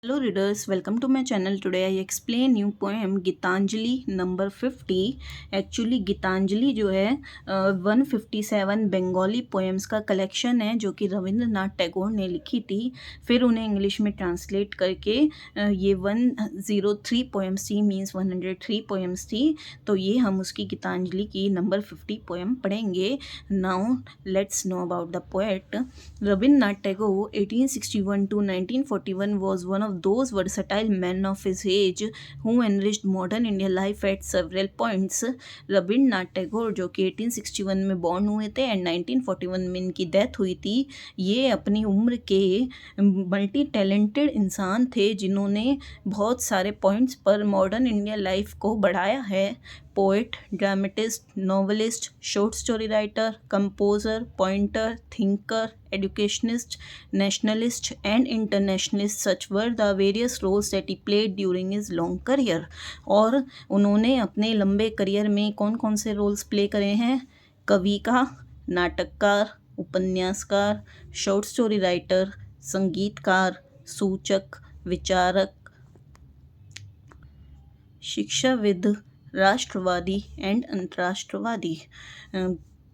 Hello readers, welcome to my channel. Today I explain new poem Gitanjali number 50. Actually Gitanjali जो है 157 Bengali poems का collection है जो कि रविंद्रनाथ टैगोर ने लिखी थी. फिर उन्हें इंग्लिश में ट्रांसलेट करके ये 103 पोएम्स थी, मीन्स 103 पोएम्स थी. तो ये हम उसकी गीतांजलि की नंबर 50 पोएम पढ़ेंगे. Now let's know about the poet. Rabindranath Tagore, 1861 to 1941, was one of those versatile men of his age who enriched modern India life at several points. Rabindranath Tagore जो कि 1861 में बॉर्न हुए थे एंड 1941 में इनकी डेथ हुई थी. ये अपनी उम्र के मल्टी टैलेंटेड इंसान थे जिन्होंने बहुत सारे पॉइंट्स पर मॉडर्न इंडिया लाइफ को बढ़ाया है. Poet, dramatist, novelist, short story writer, composer, pointer, thinker, educationist, nationalist and internationalist. Such were the various roles that he played during his long career. और उन्होंने अपने लंबे करियर में कौन कौन से रोल्स प्ले करे हैं? कवि का, नाटककार, उपन्यासकार, शॉर्ट स्टोरी राइटर, संगीतकार, सूचक, विचारक, शिक्षाविद, राष्ट्रवादी and अंतर्राष्ट्रवादी.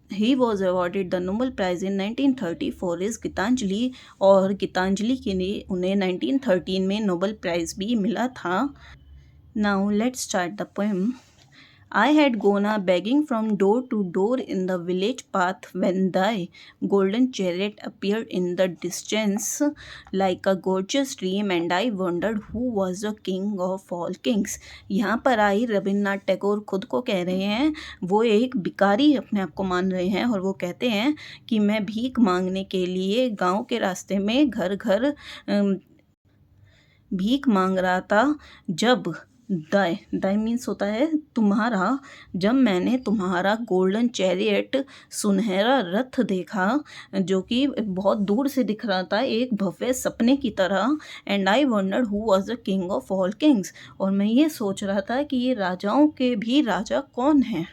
He was awarded the Nobel Prize in 1930 for his Geetanjali, और गीतांजलि के लिए उन्हें 1913 में नोबेल प्राइज़ भी मिला था. Now let's start the poem. I had gone a begging from door to door in the village path when thy golden chariot appeared in the distance like a gorgeous dream, and I wondered who was the king of all kings. यहाँ पर आई रविन्द्रनाथ टैगोर खुद को कह रहे हैं, वो एक भिखारी अपने आप को मान रहे हैं और वो कहते हैं कि मैं भीख मांगने के लिए गांव के रास्ते में घर घर भीख मांग रहा था. जब दाय मीन्स होता है तुम्हारा. जब मैंने तुम्हारा गोल्डन चैरियट, सुनहरा रथ देखा जो कि बहुत दूर से दिख रहा था एक भव्य सपने की तरह. And I wandered who was the king of all Kings, और मैं ये सोच रहा था कि ये राजाओं के भी राजा कौन हैं.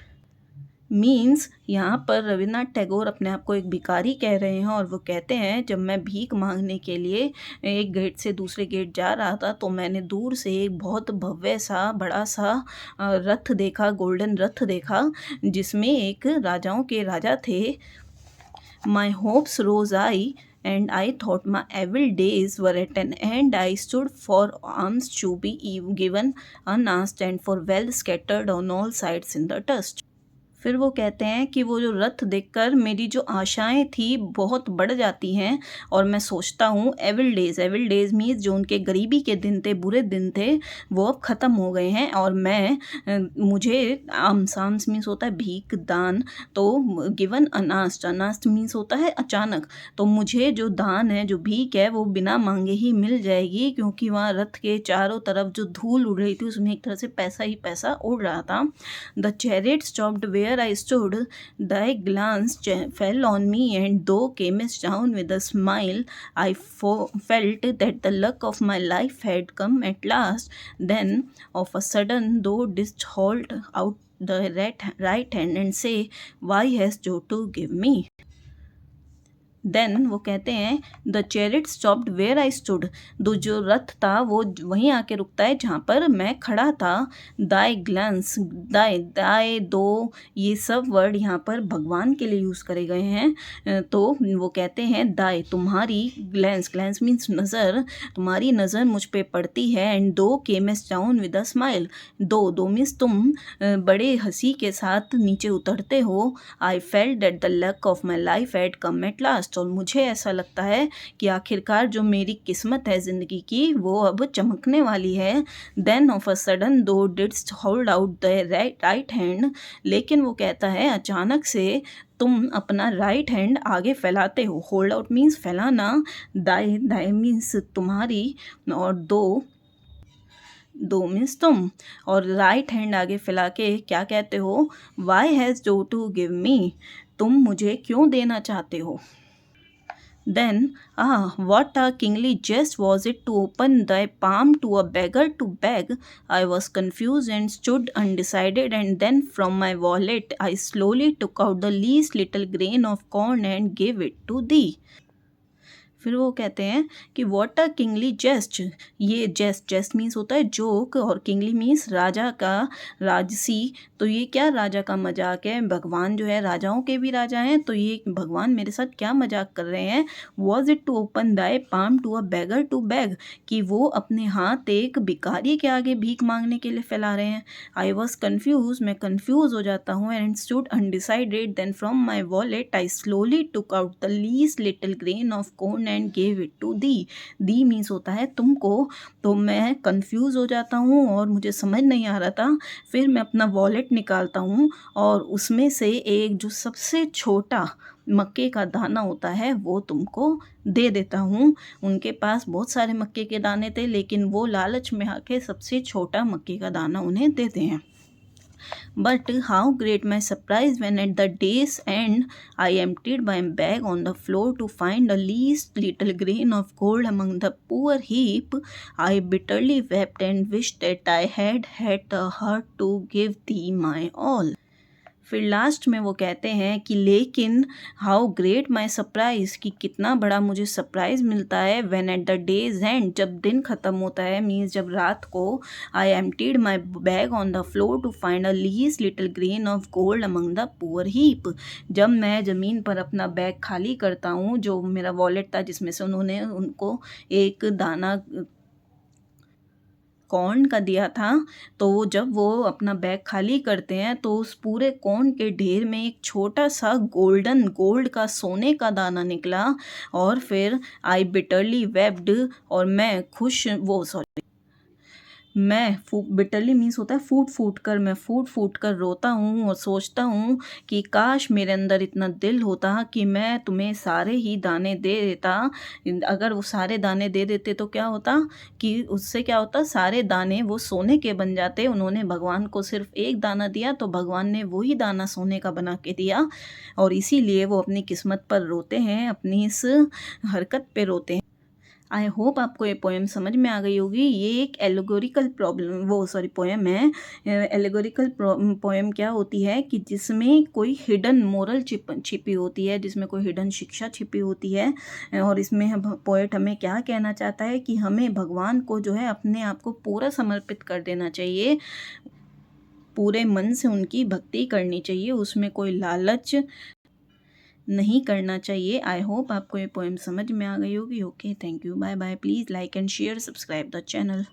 मीन्स यहाँ पर रविन्द्रनाथ टैगोर अपने आप को एक भिखारी कह रहे हैं और वो कहते हैं जब मैं भीख मांगने के लिए एक गेट से दूसरे गेट जा रहा था तो मैंने दूर से एक बहुत भव्य सा बड़ा सा रथ देखा, गोल्डन रथ देखा जिसमें एक राजाओं के राजा थे. My hopes rose I and I thought my evil days were at an end. I stood for alms to be given unasked and for wealth scattered on all sides in the dust. फिर वो कहते हैं कि वो जो रथ देखकर मेरी जो आशाएं थी बहुत बढ़ जाती हैं और मैं सोचता हूँ एविल डेज मीन्स जो उनके गरीबी के दिन थे, बुरे दिन थे, वो अब ख़त्म हो गए हैं. और मैं मुझे आमसाम्स मीन्स होता है भीख, दान. तो गिवन अनास्ट मीन्स होता है अचानक. तो मुझे जो दान है, जो भीख है, वो बिना मांगे ही मिल जाएगी क्योंकि वहाँ रथ के चारों तरफ जो धूल उड़ रही थी उसमें एक तरह से पैसा ही पैसा उड़ रहा था. The chariot stopped where I stood, thy glance fell on me, and thou camest down with a smile. I felt that the luck of my life had come at last. Then, of a sudden, thou didst hold out the right hand and say, "Why hast thou to give me?" Then वो कहते हैं the chariot stopped where I stood. दो जो रथ था वो वहीं आके रुकता है जहाँ पर मैं खड़ा था. दाई ग्लांस, दाई दो, ये सब वर्ड यहाँ पर भगवान के लिए यूज़ करे गए हैं. तो वो कहते हैं दाई तुम्हारी, ग्लांस मीन्स नज़र, तुम्हारी नज़र मुझ पे पड़ती है. एंड दो केमेस डाउन विद अ स्माइल, दो मीन्स तुम बड़े हंसी के साथ नीचे उतरते हो. I felt that the luck of my life had come at last, और मुझे ऐसा लगता है कि आखिरकार जो मेरी किस्मत है ज़िंदगी की वो अब चमकने वाली है. Then of a sudden though didst hold out the right hand, लेकिन वो कहता है अचानक से तुम अपना राइट हैंड आगे फैलाते हो. होल्ड आउट मीन्स फैलाना, दाई मीन्स तुम्हारी, और दो मीन्स तुम, और राइट हैंड आगे फैला के क्या कहते हो? Why has do to give me, तुम मुझे क्यों देना चाहते हो. Then, what a kingly jest was it to open thy palm to a beggar to beg. I was confused and stood undecided, and then from my wallet I slowly took out the least little grain of corn and gave it to thee. फिर वो कहते हैं कि what a kingly जेस्ट। ये जेस्ट means होता है joke और kingly means राजा का राजसी। तो ये क्या राजा का मजाक है, भगवान जो है राजाओं के भी राजा हैं, तो ये भगवान मेरे साथ क्या मजाक कर रहे हैं। Was it to open thy palm to a beggar to beg, कि वो अपने हाथ एक भिखारी के आगे भीख मांगने के लिए फैला रहे हैं। आई वॉज कन्फ्यूज, मैं कन्फ्यूज हो जाता हूँ। And stood undecided, then from my wallet I slowly took out the least little grain of corn and gave it to thee means होता है तुमको। तो मैं कन्फ्यूज हो जाता हूँ और मुझे समझ नहीं आ रहा था। फिर मैं अपना वॉलेट निकालता हूँ और उसमें से एक जो सबसे छोटा मक्के का दाना होता है वो तुमको दे देता हूँ। उनके पास बहुत सारे मक्के के दाने थे, लेकिन वो लालच में आके सबसे छोटा मक्के का दाना उन्हें देते हैं। But how great my surprise when at the day's end I emptied my bag on the floor to find the least little grain of gold among the poor heap. I bitterly wept and wished that I had had the heart to give thee my all. फिर last में वो कहते हैं कि लेकिन how great my surprise, कि कितना बड़ा मुझे सरप्राइज़ मिलता है when at the day's end, जब दिन ख़त्म होता है मीन्स जब रात को। I emptied my bag on the floor to find a least little grain of gold among the poor heap. जब मैं ज़मीन पर अपना बैग खाली करता हूँ, जो मेरा वॉलेट था जिसमें से उन्होंने उनको एक दाना कॉर्न का दिया था, तो जब वो अपना बैग खाली करते हैं तो उस पूरे कॉर्न के ढेर में एक छोटा सा गोल्ड का सोने का दाना निकला। और फिर आई बिटरली वेप्ड, और मैं खुश वो सॉरी मैं बिटरली मीन्स होता है फूट फूट कर रोता हूँ और सोचता हूँ कि काश मेरे अंदर इतना दिल होता कि मैं तुम्हें सारे ही दाने दे देता। अगर वो सारे दाने दे देते तो क्या होता कि उससे क्या होता, सारे दाने वो सोने के बन जाते। उन्होंने भगवान को सिर्फ एक दाना दिया तो भगवान ने वही दाना सोने का बना के दिया, और इसीलिए वो अपनी किस्मत पर रोते हैं, अपनी इस हरकत पे रोते हैं। आई होप आपको ये पोएम समझ में आ गई होगी। ये एक एलिगोरिकल प्रॉब्लम वो सॉरी पोएम है। एलिगोरिकल पोएम क्या होती है कि जिसमें कोई हिडन मोरल छिपी होती है, जिसमें कोई हिडन शिक्षा छिपी होती है। और इसमें पोएट हमें क्या कहना चाहता है कि हमें भगवान को जो है अपने आप को पूरा समर्पित कर देना चाहिए, पूरे मन से उनकी भक्ति करनी चाहिए, उसमें कोई लालच नहीं करना चाहिए। आई होप आपको ये पोएम समझ में आ गई होगी। Okay, thank you, bye bye. Please like and share, subscribe the channel.